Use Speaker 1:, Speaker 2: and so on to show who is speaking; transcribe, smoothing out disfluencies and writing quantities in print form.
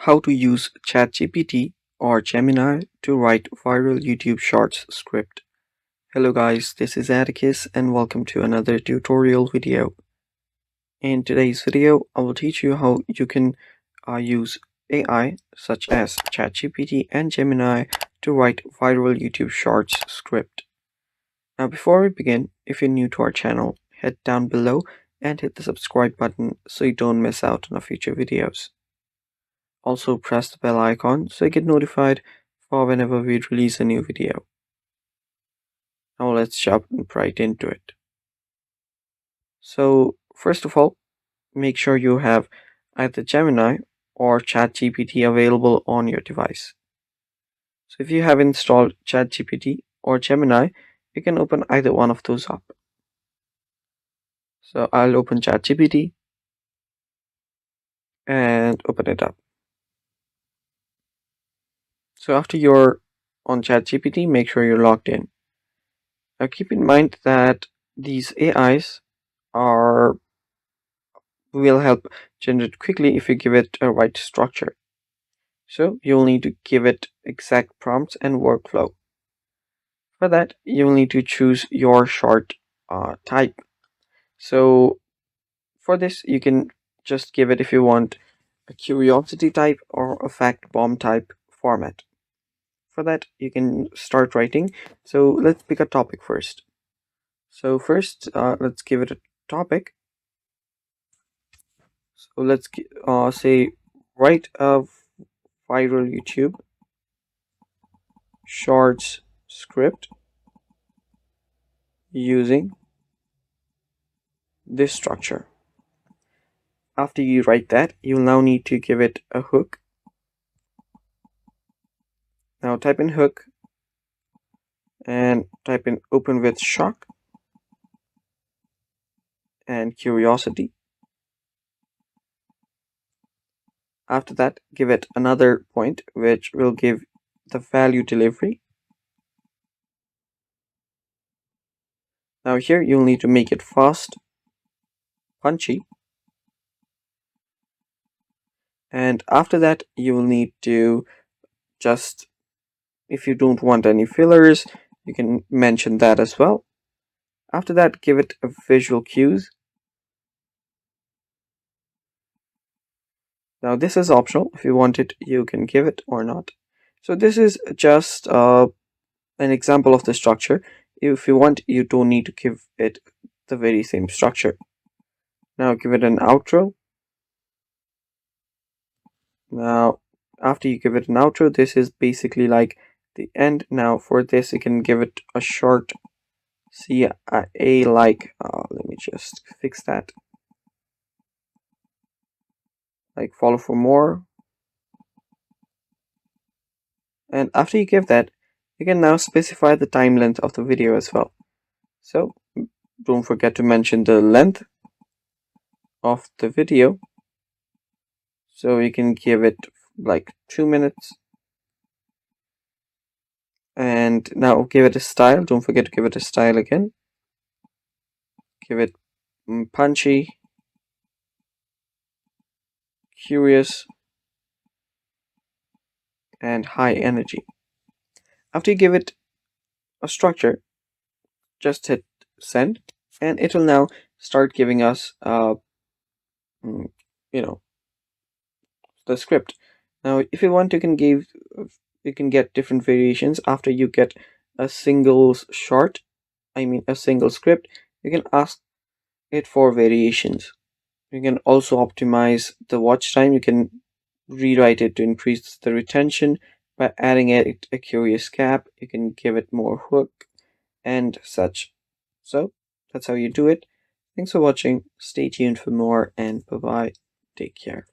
Speaker 1: How to use ChatGPT or Gemini to write viral YouTube Shorts script. Hello guys, this is Atticus and welcome to another tutorial video. In today's video, I will teach you how you can use AI such as ChatGPT and Gemini to write viral YouTube Shorts script. Now before we begin, if you're new to our channel, head down below and hit the subscribe button so you don't miss out on our future videos. Also press the bell icon so you get notified for whenever we release a new video. Now let's jump right into it. So first of all, make sure you have either Gemini or ChatGPT available on your device. So if you have installed ChatGPT or Gemini, you can open either one of those up. So I'll open ChatGPT and open it up. So after you're on ChatGPT, make sure you're logged in. Now keep in mind that these AIs will help generate quickly if you give it a right structure. So you'll need to give it exact prompts and workflow. For that, you'll need to choose your short type. So for this, you can just give it if you want a curiosity type or a fact bomb type format. For that, you can start writing. So let's pick a topic first. So first, let's give it a topic. So let's say write a viral YouTube Shorts script using this structure. After you write that, you'll now need to give it a hook. Now type in hook and type in open with shock and curiosity. After that, give it another point which will give the value delivery. Now here you'll need to make it fast, punchy, and after that you will need to just, if you don't want any fillers, you can mention that as well. After that, give it a visual cues. Now this is optional. If you want it, you can give it or not. So this is just an example of the structure. If you want, you don't need to give it the very same structure. Now give it an outro. Now after you give it an outro, this is basically like the end. Now for this, you can give it a short CIA like, let me just fix that, like follow for more. And after you give that, you can now specify the time length of the video as well. So don't forget to mention the length of the video. So you can give it like 2 minutes. And now give it a style. Don't forget to give it a style again. Give it punchy, curious, and high energy. After you give it a structure, just hit send, and it will now start giving us the script. Now if you want, you can get different variations. After you get a single a single script, you can ask it for variations. You can also optimize the watch time. You can rewrite it to increase the retention by adding it a curious gap. You can give it more hook and such. So that's how you do it. Thanks for watching. Stay tuned for more, and bye bye. Take care.